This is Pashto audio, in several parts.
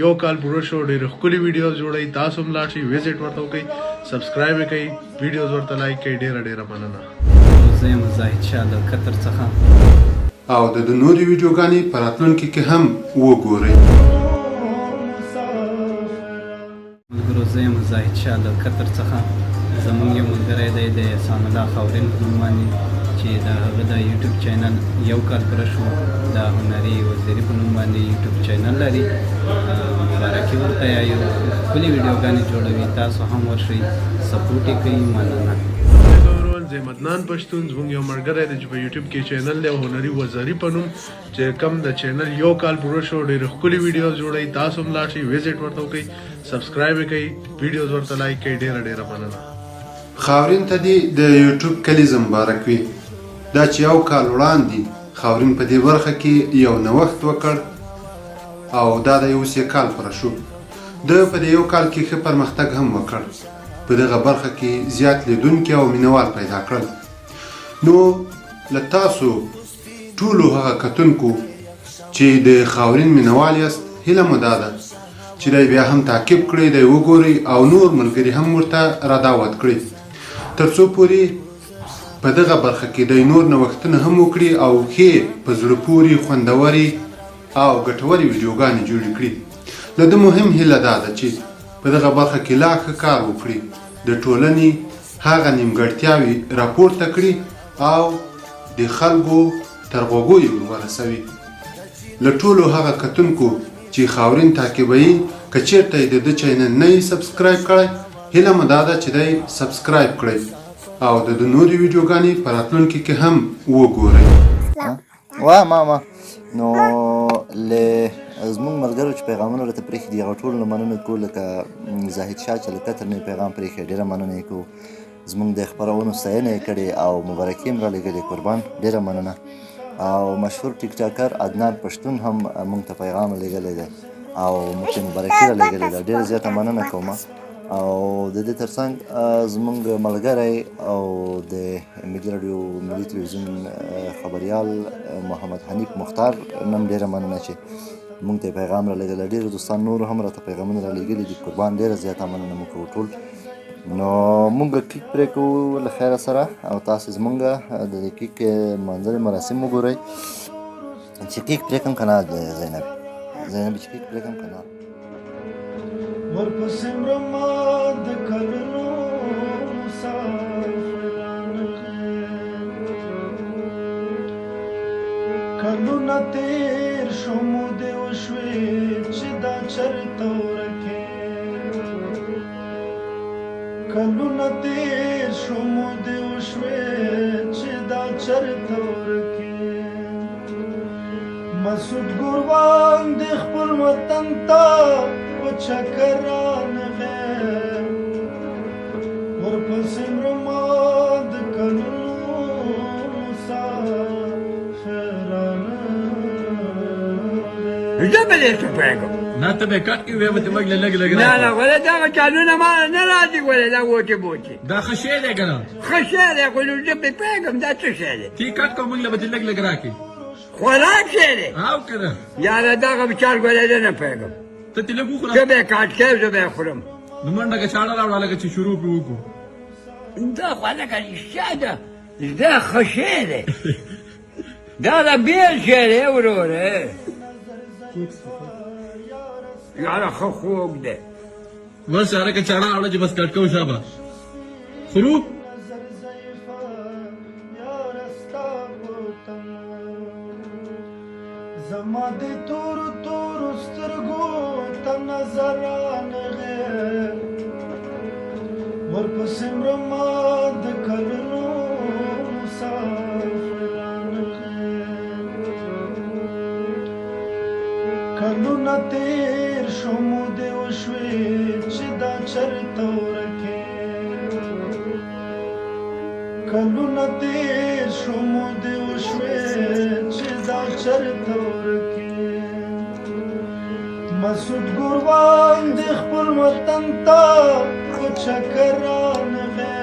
یو کال پوره شو ډېر ښکلي ویډیوز جوړوي تاسو هم لاړ شئ وزټ ورته وکړئ سبسکرایب یې کړئ ویډیوز ورته لایک کړئ ډېره مننه زه یم زاهد شاه د قطر څخه او د نورې ویډیوګانې په راتلونکي کې هم وګورئ ملګرو زه یم زاهد شاه د قطر څخه زموږ یو ملګری دی د احسان الله خاورین په نوم باندې چې د هغه د یوټیوب چینل یو کال پوره شو د هنري وزیري په نوم باندې یوټیوب چینل لري مبارکي ورته یو ښکلې ویډیوګانې جوړوي تاسو هم ورشئ سپورټ یې کوئ مننه زه مدنان پښتون زموږ یو ملګری دی چې په یوټیوب کې چینل دی هنري وزاري په نوم چې کم د چینل یو کال پوره شو ډېر ښکلي ویډیوز جوړوي تاسو هم لاړ شئ وزټ ورته وکړئ سبسکرایب یې کړئ ویډیوز ورته لایک کړئ ډېره مننه خاورین ته دې د یوټیوب کلیزه مبارک وي دا چې یو کال وړاندې خاورین په دې برخه کې یو نوښت وکړ او دا د 1 کال پوره شو د په دې یو کال کې ښه پرمختګ هم وکړ په دغه برخه کې زیات لیدونکي او مینوال پیدا کړل نو له تاسو ټولو هغه کتونکو چې د خاورین مینوال یاست هیله مو دا ده چې دی بیا هم تعقیب کړئ دی وګورئ او نور ملګري هم ورته رادعوت کړئ تر څو پورې په دغه برخه کې دی نور نوښتونه هم وکړي او ښې په زړه پورې خوندورې او ګټورې ویډیوګانې جوړې کړي له ده مهم هیله دا ده چې په دغه برخه کې لا ښه کار وکړي د ټولنې هغه نیمګړتیاوې راپورته کړي او د خلکو تر غوږو یې ورسوي له ټولو هغه کتونکو چې خاورین تعقیبوي که چېرته یې د ده چینل نه یې سبسکرایب کړی هیله مو دا ده چې دی سبسکرایب کړئ او د ده نورې ویډیوګانې په راتلونکي کې هم وګورئ وا ماما نو له زموږ ملګرو چې پیغامونه راته پرېښي دي هغه ټولو نه مننه کوو لکه زاهد شاه چې له قطر نه یې پیغام پرېښی ډېره مننه یې کوو زموږ د خپرونو ستاینه یې کړې او مبارکي هم رالېږلې قربان ډېره مننه او مشهور ټیک ټاکر عدنان پښتون هم موږ ته پیغام لیږلی دی او موږ ته مبارکي رالېږلې ده ډېره زیاته مننه کوم او د دې ترڅنګ زموږ ملګری او د ملي راډیو ملي تلویزیون خبریال محمد حنیف مختار نن ډېره مننه چې موږ ته پیغام رالېږلی ډېرو دوستان نورو هم راته پیغامونه رالېږلي دي قربان ډېره زیاته مننه موږ کوو ټول نو موږ کیک پرې کوو له خیره سره او تاسې زموږ د دې کیک منظرې مراسم وګورئ چې کیک پرې کړم که نه زینب چې کیک پرې کړم که نه ورپسې مرمه د کلونو مسافران کلونه تېر شو مودې وشوې چې دا چرته ورکې کلونه تېر شو مودې وشوې چې دا چرته ورکې مسعود ګوروان د خپل وطن ته په چکر رانغی ورپسې مرمه د کلونو مسافران زه به دې څه پوهېږم نه ته به کټ کې وې به ته موږ له لږ نه ولې دغه چالونه ما نه راځي ولې دا وچې بوچې دا ښه شی دی که نه ښه شی دی خو نو زه پرې پوهېږم دا څه شی دی تی کټ کو موږ له به دې لږ راکړي خوراک شی دی او که نه یاره دغه بچار ولې زه نه پوهېږم ته تې لږ وخوره زه به یې کاټ کوم زه به یې خورم نو منډه که چاړه راوړه لکه چې شروع پرې وکړو دا خو لکه رښتیا ده دا ښه شی دی دا د بېل شی دی وروره یاره ښه خوږ دی بس هره که چاړه راوړه چې بس کټ کوو شابه خورو زما د تورو تورو سترګو ته نظر رانغی ورپسې مرمه د کلونو مسافران کلونه تېر شو مودې وشوې چې دا چرته ورکې کلونه تېر شو مودې وشوې چې دا چرته ورکې مسعود ګوروان د خپل وطن ته په چکر رانغی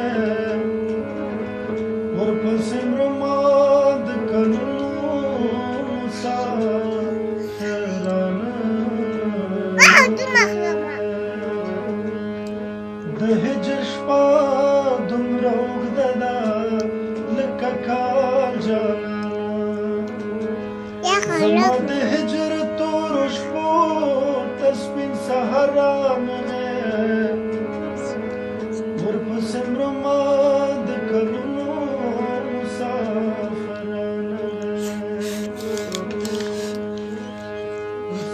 ورپسې مرمه د کلونو مسافران رانغې ورپسې مرمه د کلونو مسافر رانغې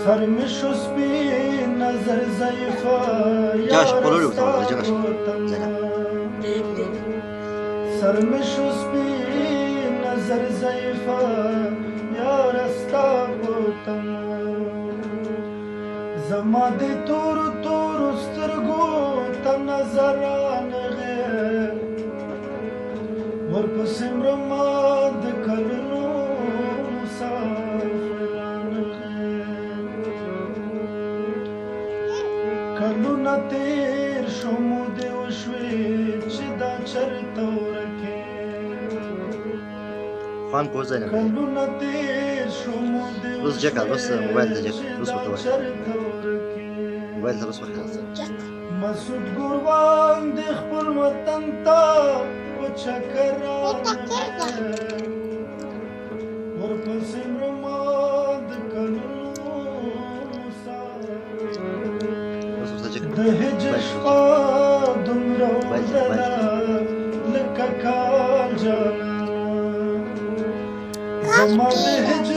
سر مې شو سپین نظر ضعیفه جاش پلوړي ورته جاش سر مې شو سپین نظر ضعیفه یار ستا په تمه زما د تورو تورو سترګو ته نظر رانغې ورپسې مرمه د کلونو مسافر رانغې کلونه تېر شو مودې وشوې چې دا چرته ورکې خوان کوزه نه کلونه تېر شو مودې روز جکا روز موبایل ته جک روز ورته وایي چرته ورکې موبایل ته روز وخت مسعود ګوروان د خپل وطن ته په چکر رانغې ورپسې مرمه د کلونو مسافر روز ورته جک د هجر شپه دومره اوږده لکه کال جانانه زما د هجر